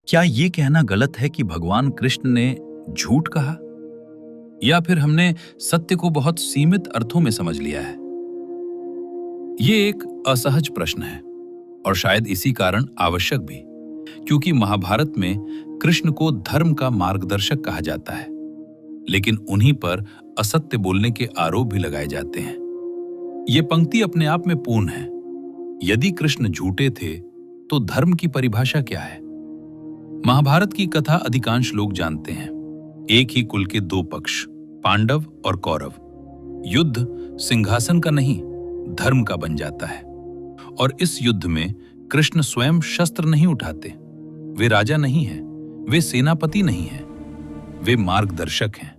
क्या ये कहना गलत है कि भगवान कृष्ण ने झूठ कहा, या फिर हमने सत्य को बहुत सीमित अर्थों में समझ लिया है? ये एक असहज प्रश्न है और शायद इसी कारण आवश्यक भी, क्योंकि महाभारत में कृष्ण को धर्म का मार्गदर्शक कहा जाता है, लेकिन उन्हीं पर असत्य बोलने के आरोप भी लगाए जाते हैं। ये पंक्ति अपने आप में पूर्ण है। यदि कृष्ण झूठे थे तो धर्म की परिभाषा क्या है? महाभारत की कथा अधिकांश लोग जानते हैं। एक ही कुल के दो पक्ष, पांडव और कौरव। युद्ध सिंहासन का नहीं, धर्म का बन जाता है। और इस युद्ध में कृष्ण स्वयं शस्त्र नहीं उठाते। वे राजा नहीं हैं, वे सेनापति नहीं हैं, वे मार्गदर्शक हैं,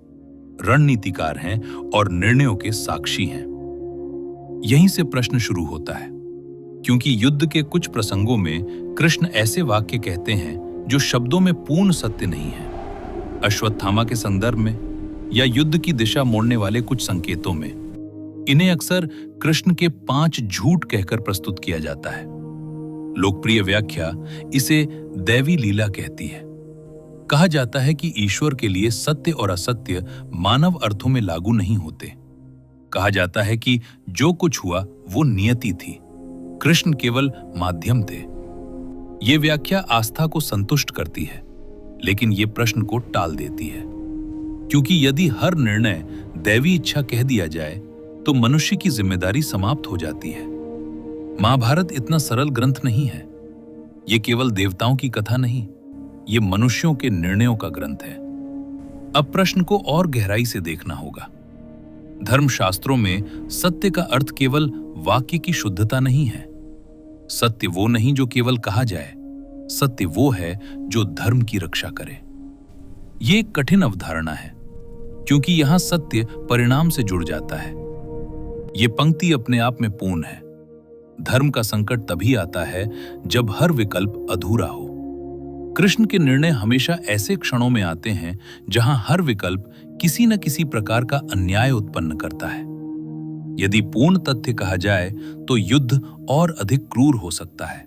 रणनीतिकार हैं और निर्णयों के साक्षी हैं। यहीं से प्रश्न शुरू होता है, क्योंकि युद्ध के कुछ प्रसंगों में कृष्ण ऐसे वाक्य कहते हैं जो शब्दों में पूर्ण सत्य नहीं है। अश्वत्थामा के संदर्भ में या युद्ध की दिशा मोड़ने वाले कुछ संकेतों में इन्हें अक्सर कृष्ण के 5 झूठ कहकर प्रस्तुत किया जाता है। लोकप्रिय व्याख्या इसे दैवी लीला कहती है। कहा जाता है कि ईश्वर के लिए सत्य और असत्य मानव अर्थों में लागू नहीं होते। कहा जाता है कि जो कुछ हुआ वो नियति थी, कृष्ण केवल माध्यम थे। ये व्याख्या आस्था को संतुष्ट करती है, लेकिन ये प्रश्न को टाल देती है, क्योंकि यदि हर निर्णय दैवी इच्छा कह दिया जाए तो मनुष्य की जिम्मेदारी समाप्त हो जाती है। महाभारत इतना सरल ग्रंथ नहीं है। ये केवल देवताओं की कथा नहीं, ये मनुष्यों के निर्णयों का ग्रंथ है। अब प्रश्न को और गहराई से देखना होगा। धर्मशास्त्रों में सत्य का अर्थ केवल वाक्य की शुद्धता नहीं है। सत्य वो नहीं जो केवल कहा जाए, सत्य वो है जो धर्म की रक्षा करे। ये एक कठिन अवधारणा है, क्योंकि यहां सत्य परिणाम से जुड़ जाता है। ये पंक्ति अपने आप में पूर्ण है। धर्म का संकट तभी आता है जब हर विकल्प अधूरा हो। कृष्ण के निर्णय हमेशा ऐसे क्षणों में आते हैं जहां हर विकल्प किसी न किसी प्रकार का अन्याय उत्पन्न करता है। यदि पूर्ण तथ्य कहा जाए तो युद्ध और अधिक क्रूर हो सकता है।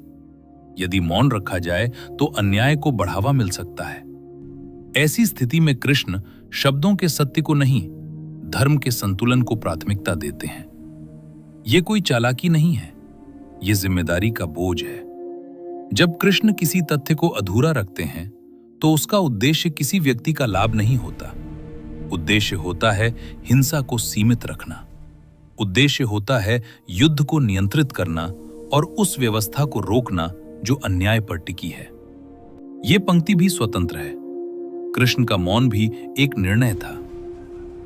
यदि मौन रखा जाए तो अन्याय को बढ़ावा मिल सकता है। ऐसी स्थिति में कृष्ण शब्दों के सत्य को नहीं, धर्म के संतुलन को प्राथमिकता देते हैं। ये कोई चालाकी नहीं है, ये जिम्मेदारी का बोझ है। जब कृष्ण किसी तथ्य को अधूरा रखते हैं तो उसका उद्देश्य किसी व्यक्ति का लाभ नहीं होता। उद्देश्य होता है हिंसा को सीमित रखना। उद्देश्य होता है युद्ध को नियंत्रित करना और उस व्यवस्था को रोकना जो अन्याय पर टिकी है। यह पंक्ति भी स्वतंत्र है। कृष्ण का मौन भी एक निर्णय था।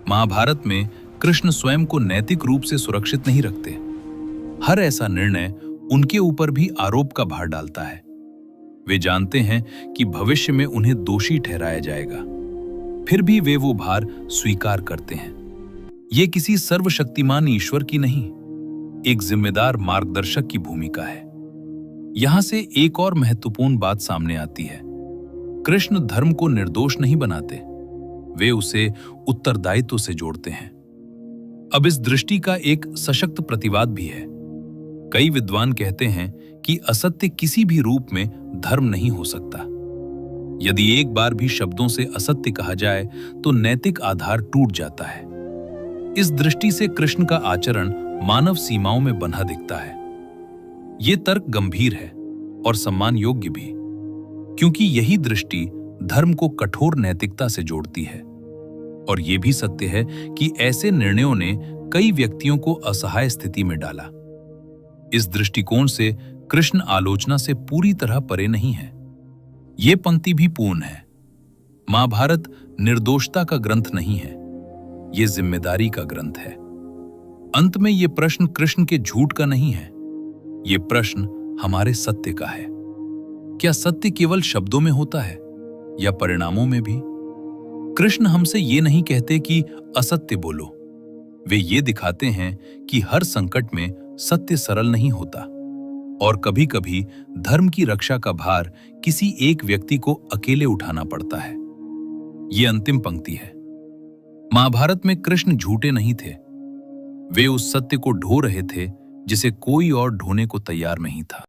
महाभारत में कृष्ण स्वयं को नैतिक रूप से सुरक्षित नहीं रखते। हर ऐसा निर्णय उनके ऊपर भी आरोप का भार डालता है। वे जानते हैं कि भविष्य में उन्हें दोषी ठहराया जाएगा, फिर भी वे वो भार स्वीकार करते हैं। ये किसी सर्वशक्तिमान ईश्वर की नहीं, एक जिम्मेदार मार्गदर्शक की भूमिका है। यहां से एक और महत्वपूर्ण बात सामने आती है। कृष्ण धर्म को निर्दोष नहीं बनाते, वे उसे उत्तरदायित्व से जोड़ते हैं। अब इस दृष्टि का एक सशक्त प्रतिवाद भी है। कई विद्वान कहते हैं कि असत्य किसी भी रूप में धर्म नहीं हो सकता। यदि एक बार भी शब्दों से असत्य कहा जाए तो नैतिक आधार टूट जाता है। इस दृष्टि से कृष्ण का आचरण मानव सीमाओं में बंधा दिखता है। ये तर्क गंभीर है और सम्मान योग्य भी, क्योंकि यही दृष्टि धर्म को कठोर नैतिकता से जोड़ती है। और यह भी सत्य है कि ऐसे निर्णयों ने कई व्यक्तियों को असहाय स्थिति में डाला। इस दृष्टिकोण से कृष्ण आलोचना से पूरी तरह परे नहीं है। ये पंक्ति भी पूर्ण है। महाभारत निर्दोषता का ग्रंथ नहीं है, ये जिम्मेदारी का ग्रंथ है। अंत में ये प्रश्न कृष्ण के झूठ का नहीं है, ये प्रश्न हमारे सत्य का है। क्या सत्य केवल शब्दों में होता है या परिणामों में भी? कृष्ण हमसे ये नहीं कहते कि असत्य बोलो। वे ये दिखाते हैं कि हर संकट में सत्य सरल नहीं होता और कभी-कभी धर्म की रक्षा का भार किसी एक व्यक्ति को अकेले उठाना पड़ता है। ये अंतिम पंक्ति है। महाभारत में कृष्ण झूठे नहीं थे, वे उस सत्य को ढो रहे थे जिसे कोई और ढोने को तैयार नहीं था।